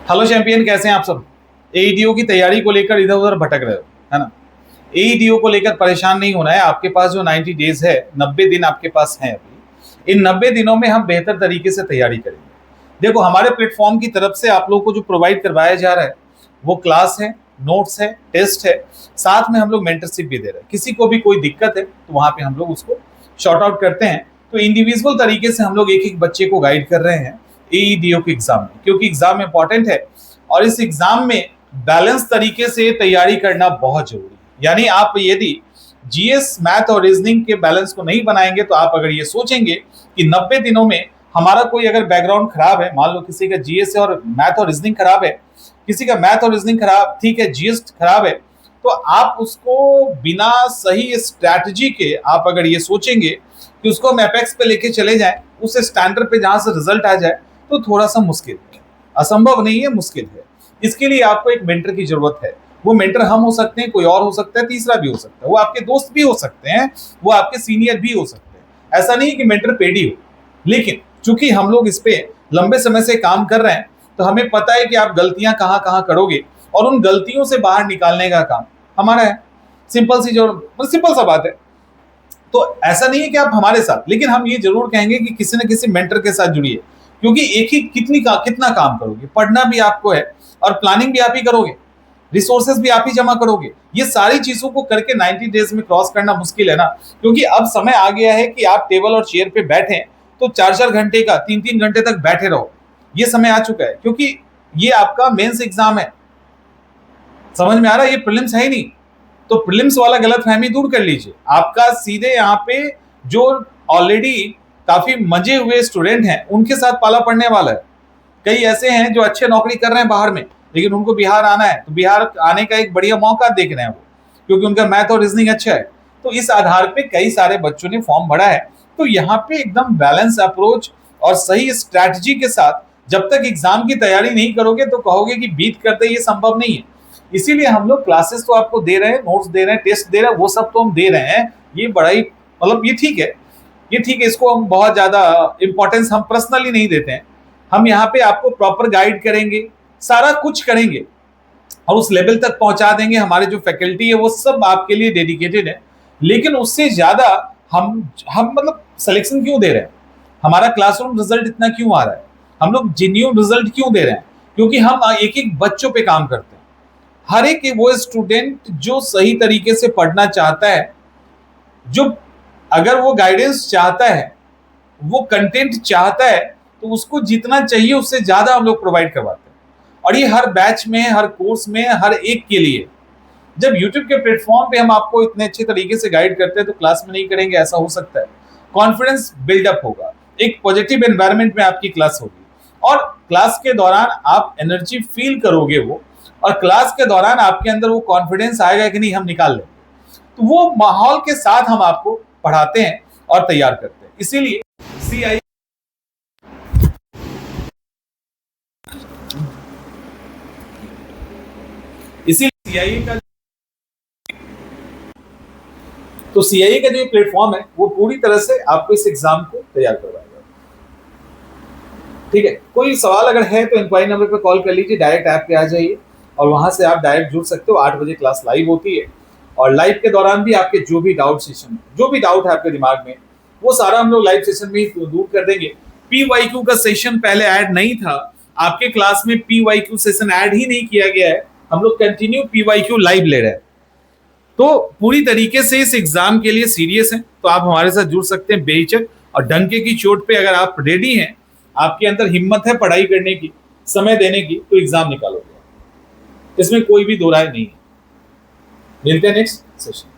Hello champion, कैसे हैं आप सब। एईडीओ की तैयारी को लेकर इधर उधर भटक रहे हो, है ना। एईडीओ को लेकर परेशान नहीं होना है। आपके पास जो 90 डेज है, 90 दिन आपके पास हैं अभी। इन 90 दिनों में हम बेहतर तरीके से तैयारी करेंगे। देखो, हमारे प्लेटफॉर्म की तरफ से आप लोगों को जो प्रोवाइड करवाया जा रहा है वो क्लास है, नोट्स है, टेस्ट है, साथ में हम लोग मेंटरशिप भी दे रहे हैं। किसी को भी कोई दिक्कत है तो वहां पे हम लोग उसको शॉर्ट आउट करते हैं। तो इंडिविजुअल तरीके से हम लोग एक एक बच्चे को गाइड कर रहे हैं एईडीओ के एग्जाम में, क्योंकि एग्जाम इंपॉर्टेंट है और इस एग्जाम में बैलेंस तरीके से तैयारी करना बहुत जरूरी है। यानी आप यदि जीएस, मैथ और रीजनिंग के बैलेंस को नहीं बनाएंगे तो आप अगर ये सोचेंगे कि 90 दिनों में हमारा कोई अगर बैकग्राउंड खराब है, मान लो किसी का जीएस और मैथ और रीजनिंग खराब है, किसी का मैथ और रीजनिंग खराब, ठीक है, जीएस खराब है, तो आप उसको बिना सही स्ट्रैटेजी के आप अगर ये सोचेंगे कि उसको हम एपेक्स पे लेके चले जाएं, उस स्टैंडर्ड पे जहां से रिजल्ट आ जाए, तो थोड़ा सा मुश्किल है। असंभव नहीं है, मुश्किल है। इसके लिए आपको एक मेंटर की जरूरत है। वो मेंटर हम हो सकते हैं, कोई और हो सकता है, तीसरा भी हो सकता है, वो आपके दोस्त भी हो सकते हैं, वो आपके सीनियर भी हो सकते हैं। ऐसा नहीं कि मेंटर पेड ही हो, लेकिन चूंकि हम लोग इस पे लंबे समय से काम कर रहे हैं तो हमें पता है कि आप गलतियां कहाँ कहाँ करोगे और उन गलतियों से बाहर निकालने का काम हमारा है। सिंपल सा बात है। तो ऐसा नहीं है कि आप हमारे साथ, लेकिन हम ये जरूर कहेंगे कि किसी न किसी मेंटर के साथ जुड़िए, क्योंकि एक ही कितना काम करोगे। पढ़ना भी आपको है और प्लानिंग भी आप ही करोगे, रिसोर्सेज भी आप ही जमा करोगे। ये सारी चीजों को करके 90 डेज में क्रॉस करना मुश्किल है ना, क्योंकि अब समय आ गया है कि आप टेबल और चेयर पे बैठे तो 4-4 घंटे का, 3-3 घंटे तक बैठे रहो। ये समय आ चुका है, क्योंकि ये आपका मेंस एग्जाम है। समझ में आ रहा है, ये प्रीलिम्स है ही नहीं। तो प्रीलिम्स वाला गलतफहमी दूर कर लीजिए। आपका सीधे यहाँ पे जो ऑलरेडी काफी मजे हुए स्टूडेंट हैं उनके साथ पाला पड़ने वाला है। कई ऐसे हैं जो अच्छे नौकरी कर रहे हैं बाहर में, लेकिन उनको बिहार आना है, तो बिहार आने का एक बढ़िया मौका देख रहे हैं वो, क्योंकि उनका मैथ और रीजनिंग अच्छा है। तो इस आधार पे कई सारे बच्चों ने फॉर्म भरा है। तो यहाँ पे एकदम बैलेंस अप्रोच और सही स्ट्रैटेजी के साथ जब तक एग्जाम की तैयारी नहीं करोगे तो कहोगे कि बीट करते ये संभव नहीं है। इसीलिए हम लोग क्लासेस तो आपको दे रहे हैं, नोट्स दे रहे हैं, टेस्ट दे रहे हैं, वो सब तो हम दे रहे हैं। ये बड़ा ही मतलब ये ठीक है, ये ठीक है। इसको हम बहुत ज्यादा इंपॉर्टेंस हम पर्सनली नहीं देते हैं। हम यहाँ पे आपको प्रॉपर गाइड करेंगे, सारा कुछ करेंगे और उस लेवल तक पहुंचा देंगे। हमारे जो फैकल्टी है वो सब आपके लिए डेडिकेटेड है। लेकिन उससे ज्यादा हम मतलब सिलेक्शन क्यों दे रहे हैं, हमारा क्लासरूम रिजल्ट इतना क्यों आ रहा है, हम लोग जेन्युइन रिजल्ट क्यों दे रहे हैं, क्योंकि हम एक एक बच्चों पे काम करते हैं। हर एक वो स्टूडेंट जो सही तरीके से पढ़ना चाहता है, जो अगर वो गाइडेंस चाहता है, वो कंटेंट चाहता है, तो उसको जितना चाहिए उससे ज्यादा हम लोग प्रोवाइड करवाते हैं। और ये हर बैच में, हर कोर्स में, हर एक के लिए। जब यूट्यूब के प्लेटफॉर्म पे हम आपको इतने अच्छे तरीके से गाइड करते हैं तो क्लास में नहीं करेंगे, ऐसा हो सकता है। कॉन्फिडेंस बिल्डअप होगा, एक पॉजिटिव एनवायरनमेंट में आपकी क्लास होगी और क्लास के दौरान आप एनर्जी फील करोगे वो, और क्लास के दौरान आपके अंदर वो कॉन्फिडेंस आएगा कि नहीं हम निकाल लेंगे। तो वो माहौल के साथ हम आपको पढ़ाते हैं और तैयार करते हैं। इसीलिए सीआई सीआईए का जो प्लेटफॉर्म है वो पूरी तरह से आपको इस एग्जाम को तैयार करवाएगा। ठीक है, कोई सवाल अगर है तो इंक्वायरी नंबर पे कॉल कर लीजिए, डायरेक्ट ऐप पे आ जाइए और वहां से आप डायरेक्ट जुड़ सकते हो। 8 बजे क्लास लाइव होती है और लाइव के दौरान भी आपके जो भी डाउट है आपके दिमाग में, वो सारा हम लोग लाइव सेशन में ही दूर कर देंगे। पीवाईक्यू का सेशन पहले ऐड नहीं था, आपके क्लास में पीवाईक्यू सेशन ऐड ही नहीं किया गया है। हम लोग कंटिन्यू पीवाईक्यू लाइव ले रहे हैं। तो पूरी तरीके से इस एग्जाम के लिए सीरियस हैं, तो आप हमारे साथ जुड़ सकते हैं बेहिचक। और डंके की चोट पे अगर आप रेडी हैं, आपके अंदर हिम्मत है पढ़ाई करने की, समय देने की, तो एग्जाम निकालोगे, इसमें कोई भी दो राय नहीं है। मिलते हैं नेक्स्ट सेशन।